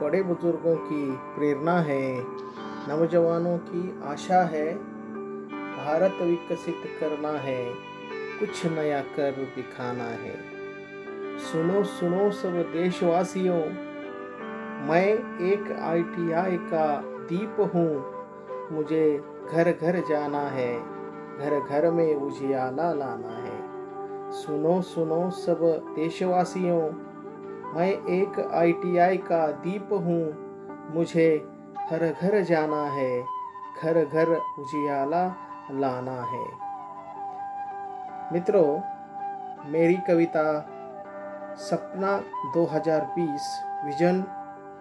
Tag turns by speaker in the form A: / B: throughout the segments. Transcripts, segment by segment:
A: बड़े बुजुर्गों की प्रेरणा है, नौजवानों की आशा है, भारत विकसित करना है, कुछ नया कर दिखाना है। सुनो सुनो सब देशवासियों, मैं एक ITI का दीप हूँ, मुझे घर घर जाना है, घर घर में उजियाला लाना है। सुनो सुनो सब देशवासियों, मैं एक ITI का दीप हूँ, मुझे हर घर जाना है, घर घर उजियाला लाना है। मित्रों, मेरी कविता सपना 2020 विजन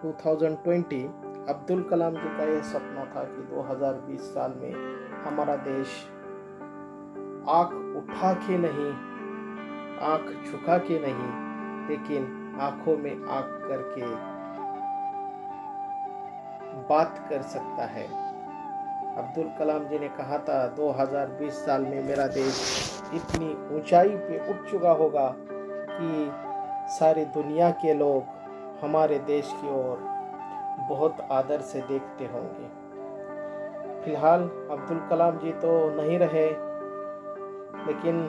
A: 2020 अब्दुल कलाम जी का यह सपना था कि 2020 साल में हमारा देश आँख उठा के नहीं, आँख झुका के नहीं, लेकिन आँखों में आँख करके बात कर सकता है। अब्दुल कलाम जी ने कहा था 2020 साल में मेरा देश इतनी ऊंचाई पे उठ चुका होगा कि सारी दुनिया के लोग हमारे देश की ओर बहुत आदर से देखते होंगे। फिलहाल अब्दुल कलाम जी तो नहीं रहे, लेकिन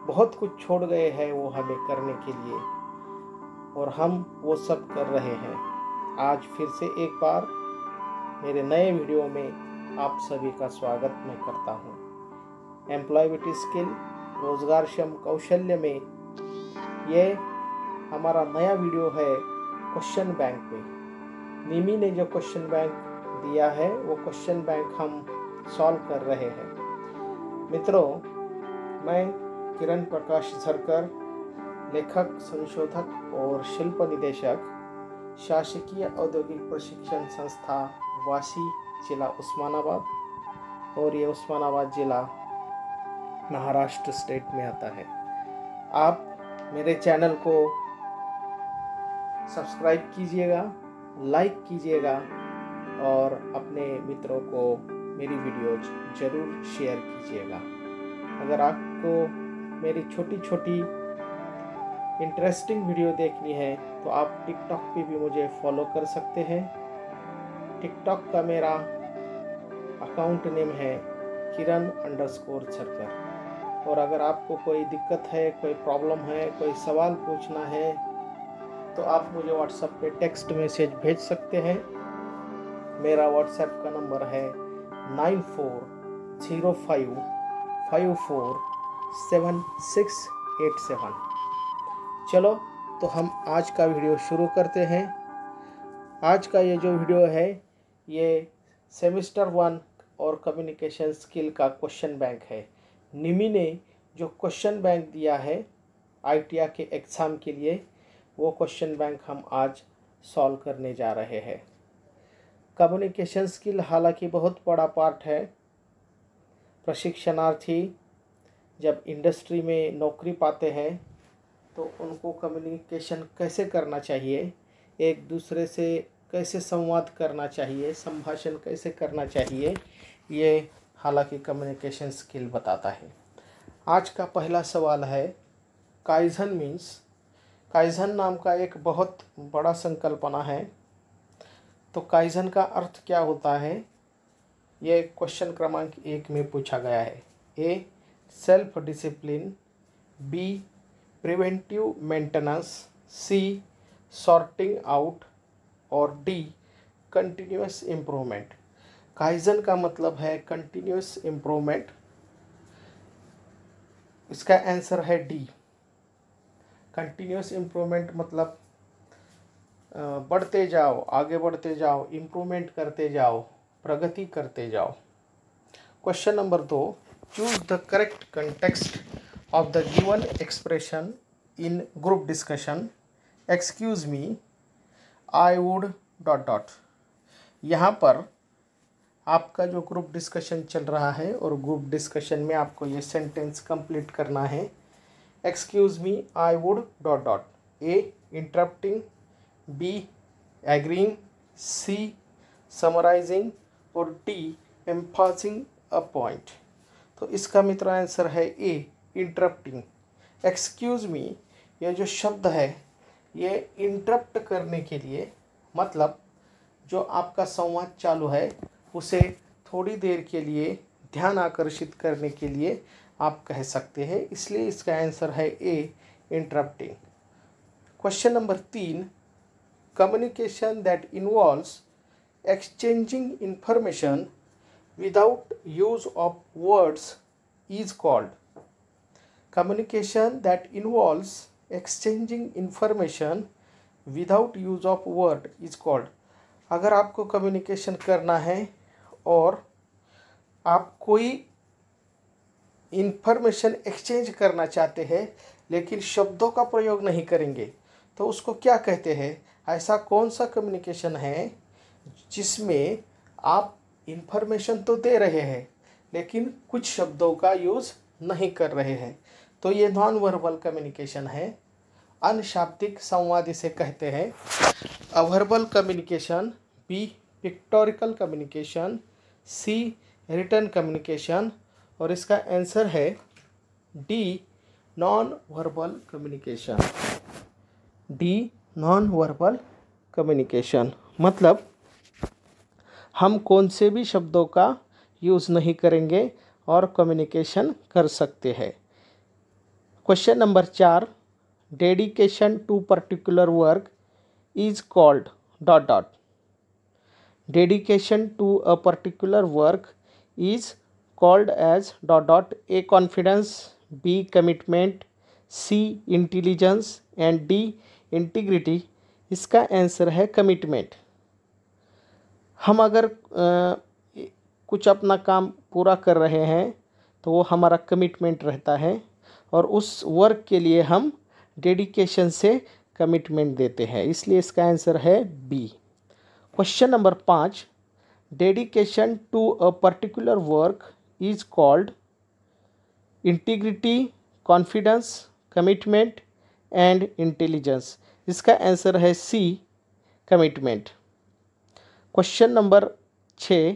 A: बहुत कुछ छोड़ गए हैं वो हमें करने के लिए, और हम वो सब कर रहे हैं। आज फिर से एक बार मेरे नए वीडियो में आप सभी का स्वागत मैं करता हूँ। एम्प्लॉयबिलिटी स्किल रोजगारक्षम कौशल्य में ये हमारा नया वीडियो है क्वेश्चन बैंक पे। निमी ने जो क्वेश्चन बैंक दिया है वो क्वेश्चन बैंक हम सॉल्व कर रहे हैं। मित्रों, मैं किरण प्रकाश झरकर, लेखक, संशोधक और शिल्प निदेशक, शासकीय औद्योगिक प्रशिक्षण संस्था वाशी, जिला उस्मानाबाद, और ये उस्मानाबाद जिला महाराष्ट्र स्टेट में आता है। आप मेरे चैनल को सब्सक्राइब कीजिएगा, लाइक कीजिएगा और अपने मित्रों को मेरी वीडियोज ज़रूर शेयर कीजिएगा। अगर आपको मेरी छोटी छोटी इंटरेस्टिंग वीडियो देखनी है तो आप टिकटॉक पे भी मुझे फॉलो कर सकते हैं। टिकटॉक का मेरा अकाउंट नेम है किरण_झरकर। और अगर आपको कोई दिक्कत है, कोई प्रॉब्लम है, कोई सवाल पूछना है तो आप मुझे व्हाट्सएप पे टेक्स्ट मैसेज भेज सकते हैं। मेरा व्हाट्सएप का नंबर है 9405454787। चलो तो हम आज का वीडियो शुरू करते हैं। आज का ये जो वीडियो है ये सेमेस्टर 1 और कम्युनिकेशन स्किल का क्वेश्चन बैंक है। निमी ने जो क्वेश्चन बैंक दिया है ITI के एग्ज़ाम के लिए, वो क्वेश्चन बैंक हम आज सॉल्व करने जा रहे हैं। कम्युनिकेशन स्किल हालांकि बहुत बड़ा पार्ट है। प्रशिक्षणार्थी जब इंडस्ट्री में नौकरी पाते हैं तो उनको कम्युनिकेशन कैसे करना चाहिए, एक दूसरे से कैसे संवाद करना चाहिए, संभाषण कैसे करना चाहिए, ये हालांकि कम्युनिकेशन स्किल बताता है। आज का पहला सवाल है काइज़न मीन्स। काइज़न नाम का एक बहुत बड़ा संकल्पना है, तो काइज़न का अर्थ क्या होता है, ये क्वेश्चन क्रमांक 1 में पूछा गया है। A self discipline, B preventive maintenance, C sorting out और D कंटिन्यूस इम्प्रूवमेंट। काइज़न का मतलब है कंटिन्यूस इम्प्रूवमेंट। इसका आंसर है D। कंटिन्यूस इम्प्रूवमेंट मतलब बढ़ते जाओ, आगे बढ़ते जाओ, इम्प्रूवमेंट करते जाओ, प्रगति करते जाओ। Question number 2, choose the correct context of the given expression in group discussion. Excuse me, I would ... यहाँ पर आपका जो ग्रुप डिस्कशन चल रहा है और ग्रुप डिस्कशन में आपको ये सेंटेंस कंप्लीट करना है। Excuse me, I would ... A interrupting, B agreeing, C summarising और D एम्फासिंग अ पॉइंट। तो इसका मित्र आंसर है A इंटरप्टिंग। एक्सक्यूज मी, ये जो शब्द है ये इंटरप्ट करने के लिए, मतलब जो आपका संवाद चालू है उसे थोड़ी देर के लिए ध्यान आकर्षित करने के लिए आप कह सकते हैं, इसलिए इसका आंसर है A, interrupting. Question number 3, communication that involves exchanging information without use of words is called. Communication that involves exchanging information without use of word is called. अगर आपको कम्युनिकेशन करना है और आप कोई इंफॉर्मेशन एक्सचेंज करना चाहते हैं लेकिन शब्दों का प्रयोग नहीं करेंगे तो उसको क्या कहते हैं? ऐसा कौन सा कम्युनिकेशन है जिसमें आप इंफॉर्मेशन तो दे रहे हैं लेकिन कुछ शब्दों का यूज़ नहीं कर रहे हैं? तो ये नॉन वर्बल कम्युनिकेशन है। अनशाब्दिक संवाद इसे कहते हैं। अवर्बल कम्युनिकेशन, बी पिक्टोरिकल कम्युनिकेशन, सी रिटन कम्युनिकेशन, और इसका आंसर है D, non verbal communication. D, non verbal communication मतलब हम कौन से भी शब्दों का यूज़ नहीं करेंगे और कम्युनिकेशन कर सकते हैं। Question number 4, dedication to particular work is called dot dot. Dedication to a particular work is called as dot dot, A confidence, B commitment, C intelligence and D integrity। इसका answer है commitment. हम अगर कुछ अपना काम पूरा कर रहे हैं तो वो हमारा कमिटमेंट रहता है और उस वर्क के लिए हम डेडिकेशन से कमिटमेंट देते हैं, इसलिए इसका आंसर है B. Question number 5, dedication to a particular work is called integrity, confidence, commitment and intelligence। इसका आंसर है C, commitment. Question number 6,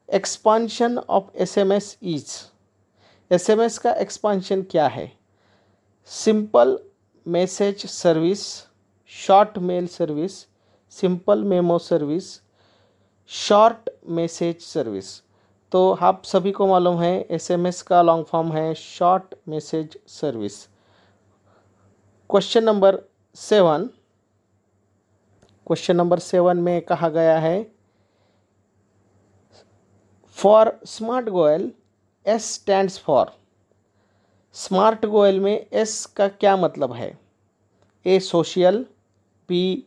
A: expansion of SMS is. SMS का एक्सपांशन क्या है? Simple message service, short mail service, simple memo service, short message service. तो आप सभी को मालूम है एसएमएस का लॉन्ग फॉर्म है short message service. Question number 7, question number 7 में कहा गया है for smart goal S stands for. Smart goal में एस का क्या मतलब है? A social, B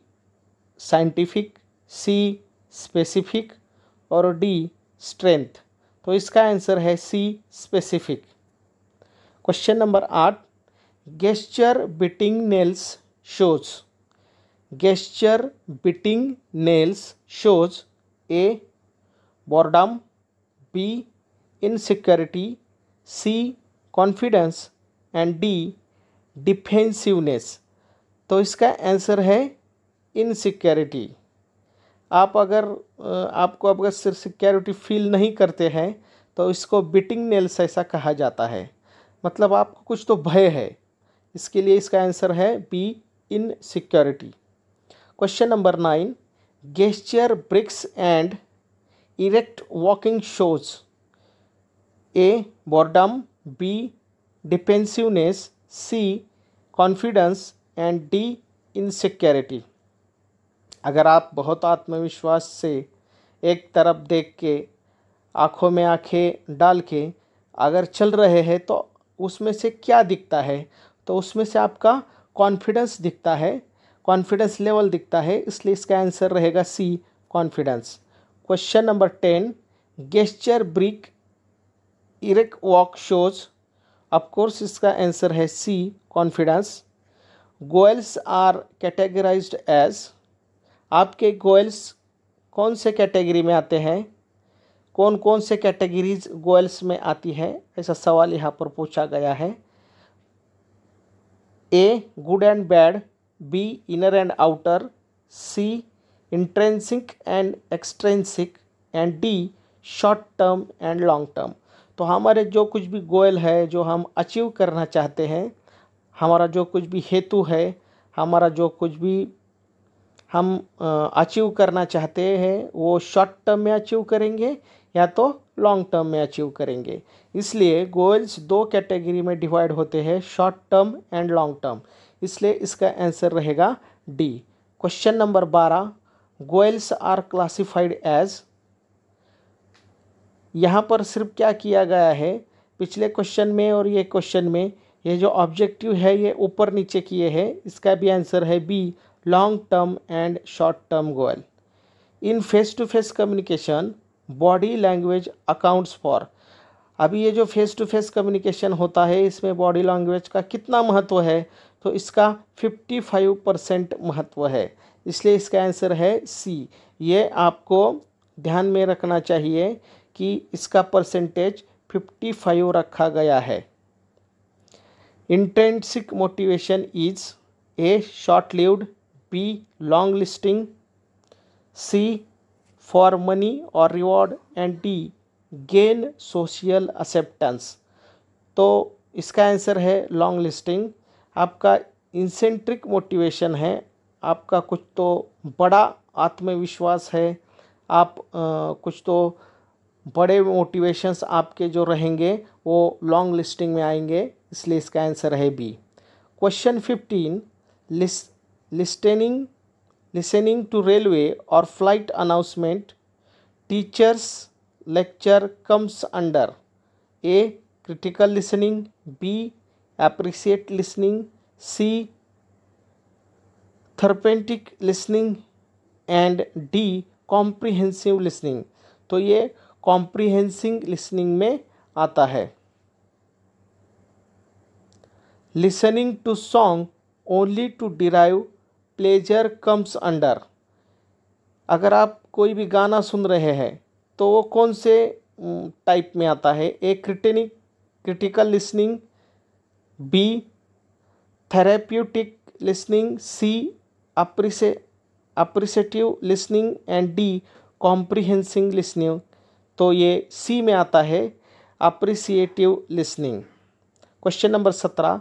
A: scientific, C specific और डी स्ट्रेंथ। तो इसका आंसर है C, specific. Question number 8, gesture biting nails shows. Gesture biting nails shows A boredom, B insecurity, C confidence and D defensiveness. तो इसका आंसर है insecurity. आपको अगर security feel नहीं करते हैं तो इसको बिटिंग नेल्स ऐसा कहा जाता है, मतलब आपको कुछ तो भय है, इसके लिए इसका आंसर है B, insecurity. Question number 9, gesture brisk and erect walking shows A boredom, B defensiveness, C confidence and D insecurity. अगर आप बहुत आत्मविश्वास से एक तरफ देख के आँखों में आँखें डाल के अगर चल रहे हैं तो उसमें से क्या दिखता है? तो उसमें से आपका कॉन्फिडेंस दिखता है, कॉन्फिडेंस लेवल दिखता है, इसलिए इसका आंसर रहेगा C, confidence. Question number 10, gesture brisk erect walk shows. Of course इसका आंसर है C, confidence. Goals are categorised as. आपके गोयल्स कौन से कैटेगरी में आते हैं? कौन कौन से कैटेगरीज गोयल्स में आती है, ऐसा सवाल यहाँ पर पूछा गया है। A good and bad, B inner and outer, C intrinsic and extrinsic and D short term and long term. तो हमारे जो कुछ भी गोयल है, जो हम अचीव करना चाहते हैं, हमारा जो कुछ भी हेतु है, हमारा जो कुछ भी हम अचीव करना चाहते हैं वो शॉर्ट टर्म में अचीव करेंगे या तो लॉन्ग टर्म में अचीव करेंगे। इसलिए गोल्स दो कैटेगरी में डिवाइड होते हैं, short term and long term. इसलिए इसका आंसर रहेगा D. Question number 12, goals are classified as. यहाँ पर सिर्फ क्या किया गया है, पिछले क्वेश्चन में और ये क्वेश्चन में ये जो ऑब्जेक्टिव है ये ऊपर नीचे किए हैं। इसका भी आंसर है B, long term and short term goal. In face to face communication body language accounts for. अभी ये जो फेस टू फेस कम्युनिकेशन होता है इसमें बॉडी लैंग्वेज का कितना महत्व है, तो इसका 55% महत्व है। इसलिए इसका आंसर है सी। ये आपको ध्यान में रखना चाहिए कि इसका परसेंटेज 55 रखा गया है। Intrinsic motivation is A short lived, B long listing, C for money और reward and D gain social acceptance. तो इसका आंसर है लॉन्ग लिस्टिंग। आपका इंसेंट्रिक मोटिवेशन है, आपका कुछ तो बड़ा आत्मविश्वास है, आप कुछ तो बड़े मोटिवेशंस आपके जो रहेंगे वो लॉन्ग लिस्टिंग में आएंगे। इसलिए इसका आंसर है B. Question 15, listening to railway और flight announcement teachers lecture comes under A critical listening, B appreciate listening, C therapeutic listening and D comprehensive listening. तो ये कॉम्प्रिहेंसिव लिसनिंग में आता है। Listening to song only to derive pleasure comes under. अगर आप कोई भी गाना सुन रहे हैं तो वो कौन से टाइप में आता है, A critical listening, B therapeutic listening, C appreciative listening and D comprehensive listening. तो ये सी में आता है, appreciative listening. Question number 17,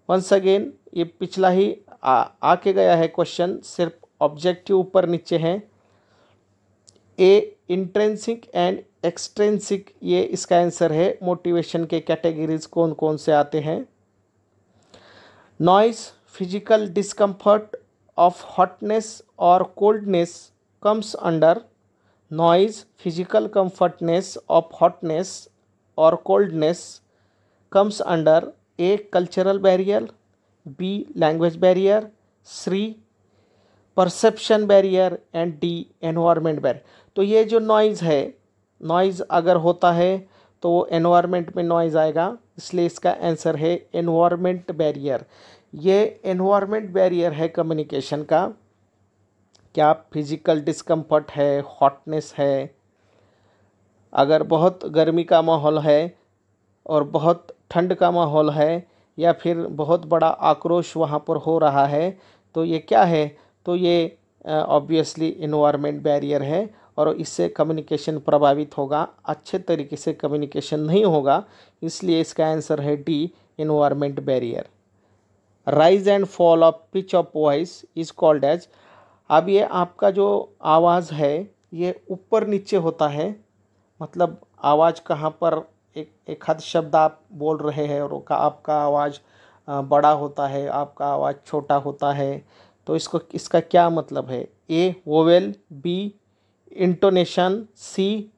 A: once again ये पिछला ही आके गया है क्वेश्चन, सिर्फ ऑब्जेक्टिव ऊपर नीचे हैं। ए इंट्रिंसिक एंड एक्सट्रिंसिक, ये इसका आंसर है। मोटिवेशन के कैटेगरीज कौन कौन से आते हैं? Noise, physical discomfort of hotness और coldness comes under. Noise, physical comfortness of hotness और coldness comes under A cultural barrier, B language barrier, C perception barrier and D environment barrier। तो ये जो नॉइज़ है, नॉइज़ अगर होता है तो वो एनवायरनमेंट में नॉइज़ आएगा, इसलिए इसका आंसर है एनवायरनमेंट बैरियर। ये एनवायरनमेंट बैरियर है कम्युनिकेशन का। क्या फिजिकल डिस्कम्फर्ट है, हॉटनेस है, अगर बहुत गर्मी का माहौल है और बहुत ठंड का माहौल है या फिर बहुत बड़ा आक्रोश वहाँ पर हो रहा है, तो ये क्या है? तो ये ऑब्वियसली एनवायरनमेंट बैरियर है और इससे कम्युनिकेशन प्रभावित होगा, अच्छे तरीके से कम्युनिकेशन नहीं होगा। इसलिए इसका आंसर है D, environment barrier. Rise and fall of pitch of voice is called as. अब ये आपका जो आवाज़ है ये ऊपर नीचे होता है, मतलब आवाज़ कहाँ पर एक हद शब्द आप बोल रहे हैं और आपका आवाज़ बड़ा होता है, आपका आवाज़ छोटा होता है, तो इसका क्या मतलब है? A vowel, B intonation, C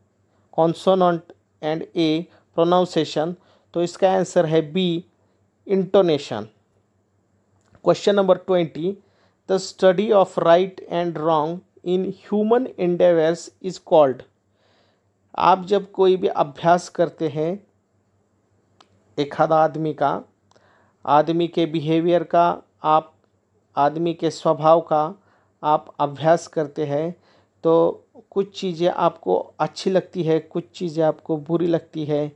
A: consonant and A pronunciation. तो इसका आंसर है B, intonation. Question number 20, the study of right and wrong in human endeavours is called. आप जब कोई भी अभ्यास करते हैं एक आदमी के बिहेवियर का, आप आदमी के स्वभाव का आप अभ्यास करते हैं, तो कुछ चीज़ें आपको अच्छी लगती है, कुछ चीज़ें आपको बुरी लगती है,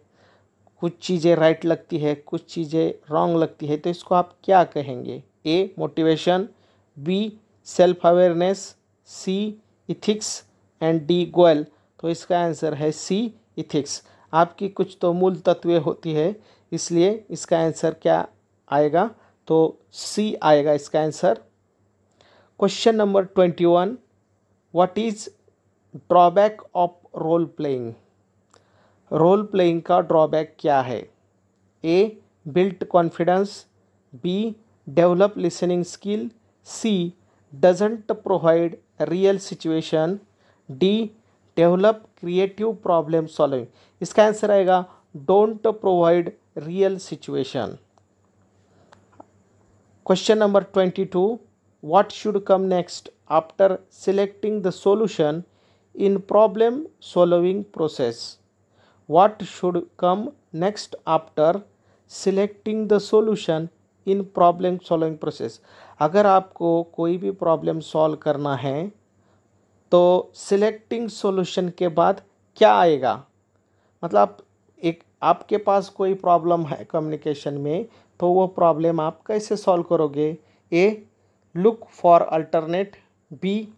A: कुछ चीज़ें राइट लगती है, कुछ चीज़ें रॉन्ग लगती है, तो इसको आप क्या कहेंगे? A motivation, B self awareness, C ethics and D goal. तो इसका आंसर है सी, इथिक्स। आपकी कुछ तो मूल तत्वें होती है, इसलिए इसका आंसर क्या आएगा? तो सी आएगा इसका answer. Question number 21, what is drawback of role playing? Role playing का ड्रॉबैक क्या है? A, built confidence, B, develop listening skill, C, doesn't provide real situation, D, develop creative problem solving. इसका answer आएगा don't provide real situation. Question number 22, what should come next after selecting the solution in problem solving process? What should come next after selecting the solution in problem solving process? अगर आपको कोई भी problem solve करना है तो selecting solution के बाद क्या आएगा? मतलब एक आपके पास कोई प्रॉब्लम है कम्युनिकेशन में, तो वो प्रॉब्लम आप कैसे सॉल्व करोगे? A, look for alternate, B,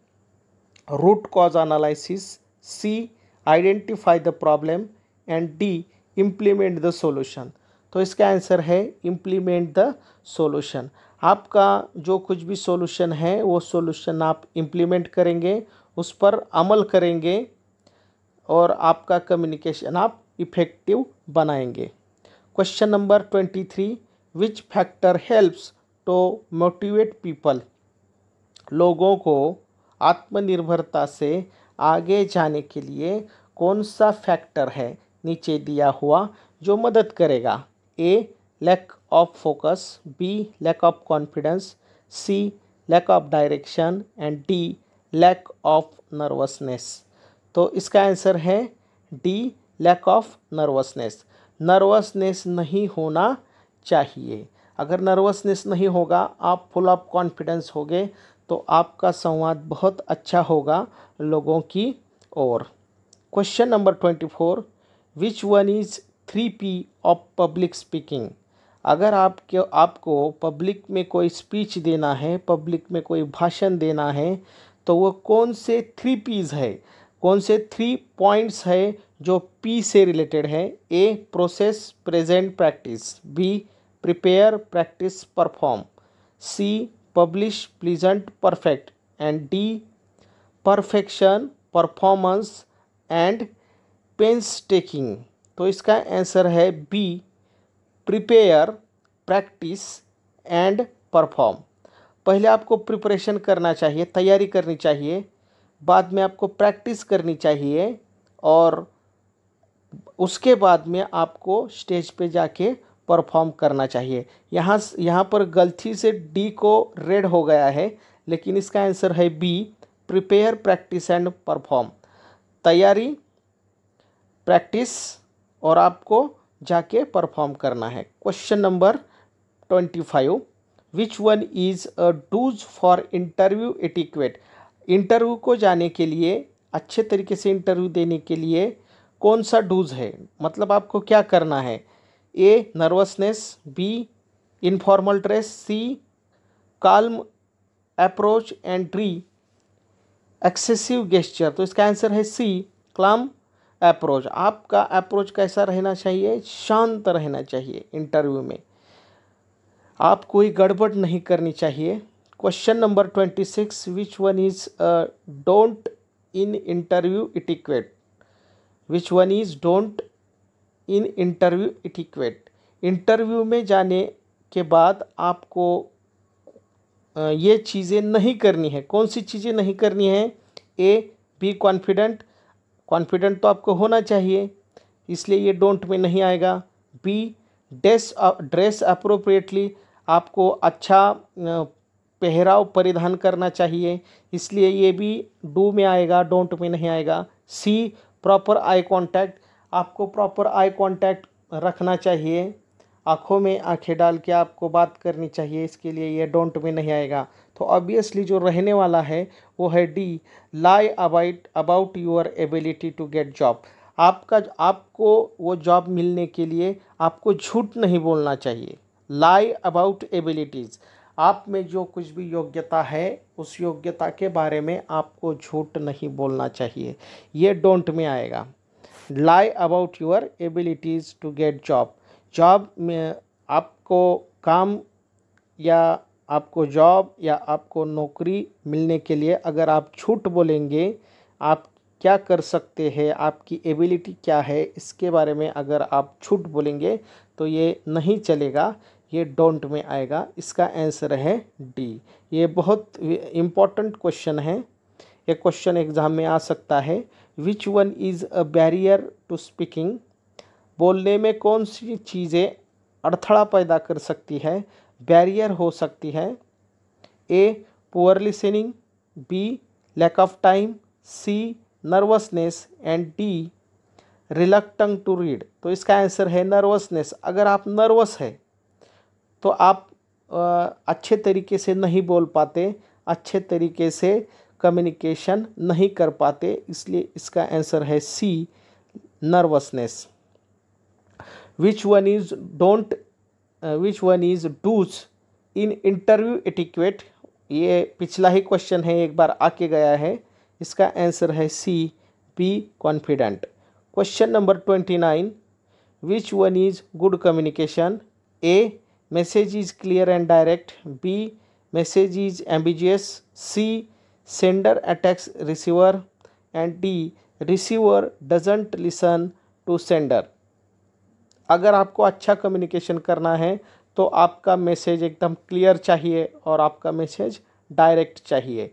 A: root cause analysis, C, identify the problem and D, implement the solution. तो इसका आंसर है इम्प्लीमेंट द सॉल्यूशन। आपका जो कुछ भी सॉल्यूशन है वो सॉल्यूशन आप इम्प्लीमेंट करेंगे, उस पर अमल करेंगे और आपका कम्युनिकेशन आप इफेक्टिव बनाएंगे। Question number 23, which factor helps to motivate people? लोगों को आत्मनिर्भरता से आगे जाने के लिए कौन सा फैक्टर है नीचे दिया हुआ जो मदद करेगा? A, lack of focus, B, lack of confidence, C, lack of direction and D, lack of nervousness. तो इसका आंसर है D, lack of nervousness. Nervousness नहीं होना चाहिए। अगर नर्वसनेस नहीं होगा, आप फुल ऑफ कॉन्फिडेंस होगे, तो आपका संवाद बहुत अच्छा होगा लोगों की ओर। Question number 24, which one is 3P of public speaking? अगर आपको पब्लिक में कोई स्पीच देना है, पब्लिक में कोई भाषण देना है, तो वो कौन से 3Ps है, कौन से 3 पॉइंट्स है जो P से रिलेटेड है? A, process, present, practice, B, prepare, practice, perform, C, publish, pleasant, perfect and D, perfection, performance and painstaking. तो इसका आंसर है B, prepare, practice and perform. पहले आपको प्रिपरेशन करना चाहिए, तैयारी करनी चाहिए, बाद में आपको प्रैक्टिस करनी चाहिए और उसके बाद में आपको स्टेज पे जाके परफॉर्म करना चाहिए। यहाँ पर गलती से डी को रेड हो गया है, लेकिन इसका आंसर है B, prepare, practice and perform. तैयारी, प्रैक्टिस और आपको जाके परफॉर्म करना है। Question number 25, which one is a do's for interview etiquette? Interview को जाने के लिए, अच्छे तरीके से इंटरव्यू देने के लिए कौन सा डूज है? मतलब आपको क्या करना है? A, nervousness, B, informal dress, C, calm approach and D, excessive gesture. तो इसका आंसर है सी, काल्म अप्रोच। आपका अप्रोच कैसा रहना चाहिए? शांत रहना चाहिए। इंटरव्यू में आप कोई गड़बड़ नहीं करनी चाहिए। Question number 26, which one is don't in interview etiquette? Which one is don't in interview etiquette? Interview में जाने के बाद आपको ये चीज़ें नहीं करनी है। कौन सी चीज़ें नहीं करनी है? ए, बी कॉन्फिडेंट, कॉन्फिडेंट तो आपको होना चाहिए, इसलिए ये डोंट में नहीं आएगा। बी, ड्रेस अप्रोप्रिएटली, आपको अच्छा पहराव परिधान करना चाहिए, इसलिए ये भी डू में आएगा, डोंट में नहीं आएगा। सी, प्रॉपर आई कांटेक्ट, आपको प्रॉपर आई कांटेक्ट रखना चाहिए, आँखों में आंखें डाल के आपको बात करनी चाहिए, इसके लिए ये डोंट में नहीं आएगा। तो ऑब्वियसली जो रहने वाला है वो है D, lie about your ability to get job. आपको वो जॉब मिलने के लिए आपको झूठ नहीं बोलना चाहिए। लाई अबाउट एबिलिटीज़, आप में जो कुछ भी योग्यता है उस योग्यता के बारे में आपको झूठ नहीं बोलना चाहिए, ये डोंट में आएगा। Lie about your abilities to get job, job में आपको काम या आपको जॉब या आपको नौकरी मिलने के लिए अगर आप झूठ बोलेंगे, आप क्या कर सकते हैं, आपकी एबिलिटी क्या है, इसके बारे में अगर आप झूठ बोलेंगे तो ये नहीं चलेगा, ये डोंट में आएगा। इसका आंसर है डी। ये बहुत इम्पॉर्टेंट क्वेश्चन है, ये क्वेश्चन एग्ज़ाम में आ सकता है। Which one is a barrier to speaking? बोलने में कौन सी चीज़ें अड़थड़ा पैदा कर सकती है, बैरियर हो सकती है? A poor listening, B lack of time, C nervousness and D reluctant to read. तो इसका आंसर है नर्वसनेस। अगर आप नर्वस है तो आप अच्छे तरीके से नहीं बोल पाते, अच्छे तरीके से कम्युनिकेशन नहीं कर पाते, इसलिए इसका आंसर है C nervousness. Which one is don't which one is do's in interview etiquette? ये पिछला ही क्वेश्चन है, एक बार आके गया है। इसका आंसर है C be confident. Question number 29, which one is good communication? A message is clear and direct, B message is ambiguous, C sender attacks receiver and D receiver doesn't listen to sender. अगर आपको अच्छा communication करना है तो आपका message एकदम clear चाहिए और आपका मैसेज डायरेक्ट चाहिए।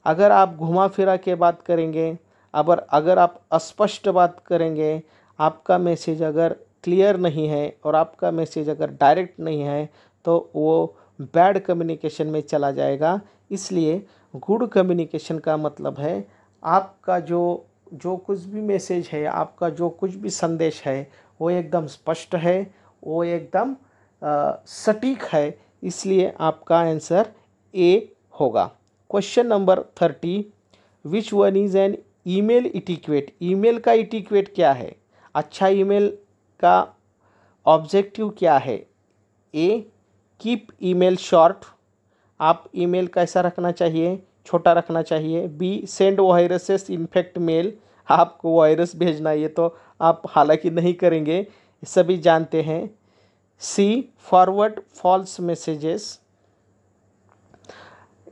A: अगर आप घुमा फिरा के बात करेंगे, अगर आप अस्पष्ट बात करेंगे, आपका मैसेज अगर क्लियर नहीं है और आपका मैसेज अगर डायरेक्ट नहीं है तो वो बैड कम्युनिकेशन में चला जाएगा। इसलिए गुड कम्युनिकेशन का मतलब है आपका जो कुछ भी मैसेज है, आपका जो कुछ भी संदेश है वो एकदम स्पष्ट है, वो एकदम सटीक है। इसलिए आपका आंसर ए होगा। Question number 30, which one is an email etiquette? Email का इटिक्वेट क्या है? अच्छा ईमेल का ऑब्जेक्टिव क्या है? ए कीप ईमेल शॉर्ट, आप ईमेल कैसा रखना चाहिए? छोटा रखना चाहिए। B send viruses infect mail, आपको वायरस भेजना, ये तो आप हालांकि नहीं करेंगे, सभी जानते हैं। सी फॉरवर्ड फॉल्स मैसेजेस,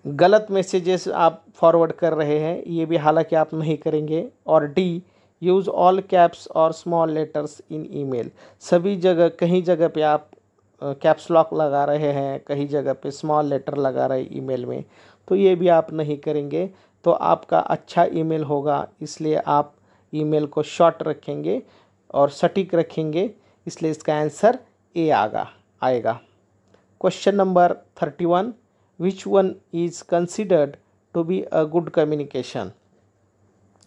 A: गलत मैसेजेस आप फॉरवर्ड कर रहे हैं, ये भी हालांकि आप नहीं करेंगे। और डी यूज़ ऑल कैप्स और स्मॉल लेटर्स इन ईमेल, सभी जगह कहीं जगह पे आप कैप्स लॉक लगा रहे हैं, कहीं जगह पे स्मॉल लेटर लगा रहे हैं ईमेल में, तो ये भी आप नहीं करेंगे तो आपका अच्छा ईमेल होगा। इसलिए आप ईमेल को शॉर्ट रखेंगे और सटीक रखेंगे, इसलिए इसका आंसर ए आएगा। Question number 31, which one is considered to be a good communication?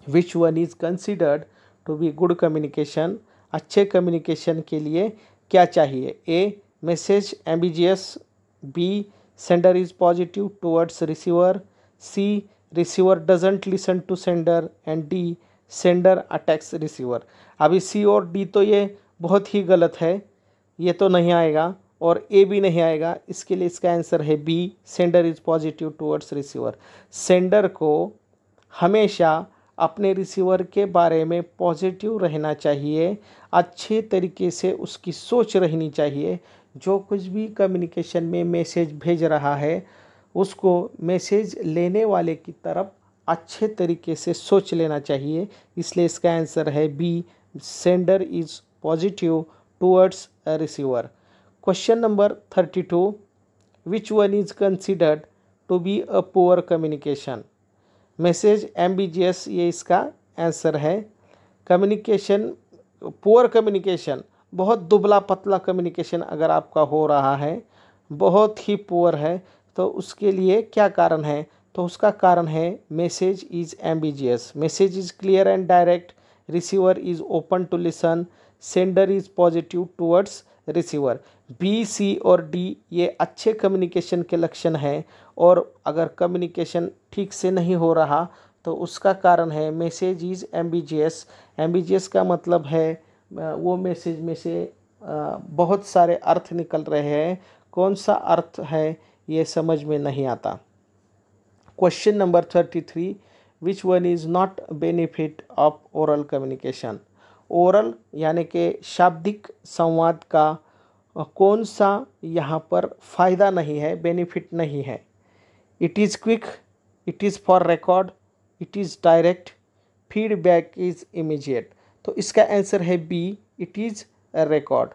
A: Which one is considered to be good communication? अच्छे कम्युनिकेशन के लिए क्या चाहिए? A message ambiguous, B sender is positive towards receiver, C receiver doesn't listen to sender and D sender attacks receiver. अभी C और D तो ये बहुत ही गलत है, ये तो नहीं आएगा और ए भी नहीं आएगा। इसके लिए इसका आंसर है B sender is positive towards receiver. Sender को हमेशा अपने रिसीवर के बारे में पॉजिटिव रहना चाहिए, अच्छे तरीके से उसकी सोच रहनी चाहिए। जो कुछ भी कम्युनिकेशन में मैसेज भेज रहा है उसको मैसेज लेने वाले की तरफ अच्छे तरीके से सोच लेना चाहिए। इसलिए इसका आंसर है B sender is positive towards a receiver. Question number 32, which one is considered to be a poor communication? Message ambiguous, ये इसका आंसर है। कम्युनिकेशन पुअर कम्युनिकेशन, बहुत दुबला पतला कम्युनिकेशन अगर आपका हो रहा है, बहुत ही पुअर है, तो उसके लिए क्या कारण है? तो उसका कारण है message is ambiguous, message is clear and direct, receiver is open to listen, sender is positive towards receiver. B C और डी ये अच्छे कम्युनिकेशन के लक्षण हैं, और अगर कम्युनिकेशन ठीक से नहीं हो रहा तो उसका कारण है मैसेज इज़ एम्बिजियस। एम्बिजियस का मतलब है वो मैसेज में से बहुत सारे अर्थ निकल रहे हैं, कौन सा अर्थ है ये समझ में नहीं आता। Question number 33, which one is not benefit of oral communication? Oral यानी कि शाब्दिक संवाद का कौन सा यहाँ पर फ़ायदा नहीं है, बेनिफिट नहीं है। It is quick, it is for record, it is direct, feedback is immediate. तो इसका आंसर है B, it is record.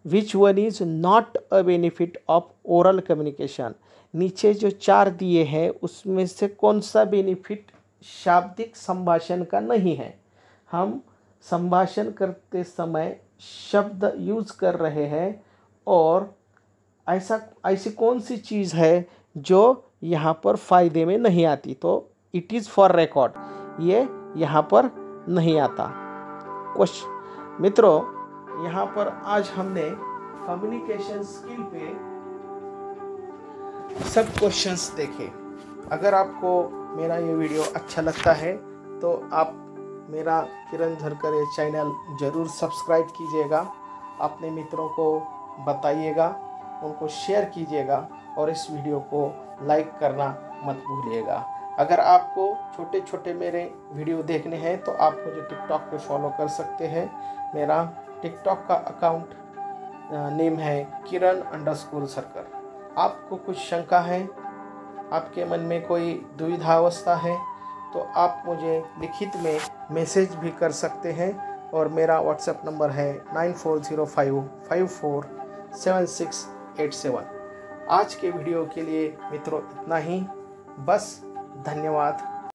A: Which one is not a benefit of oral communication. नीचे जो 4 दिए हैं उसमें से कौन सा बेनिफिट शाब्दिक संभाषण का नहीं है। हम संभाषण करते समय शब्द यूज़ कर रहे हैं और ऐसी कौन सी चीज़ है जो यहाँ पर फ़ायदे में नहीं आती। तो इट इज़ फॉर रिकॉर्ड, ये यहाँ पर नहीं आता। क्वेश्चन मित्रों, यहाँ पर आज हमने कम्युनिकेशन स्किल पे सब क्वेश्चंस देखे। अगर आपको मेरा ये वीडियो अच्छा लगता है तो आप मेरा किरण झरकर ये चैनल ज़रूर सब्सक्राइब कीजिएगा, अपने मित्रों को बताइएगा, उनको शेयर कीजिएगा और इस वीडियो को लाइक करना मत भूलिएगा। अगर आपको छोटे छोटे मेरे वीडियो देखने हैं तो आप मुझे टिकटॉक पे फॉलो कर सकते हैं। मेरा टिकटॉक का अकाउंट नेम है kiran_झरकर। आपको कुछ शंका है, आपके मन में कोई दुविधावस्था है तो आप मुझे लिखित में मैसेज भी कर सकते हैं और मेरा व्हाट्सएप नंबर है 9405547687। आज के वीडियो के लिए मित्रों इतना ही, बस। धन्यवाद।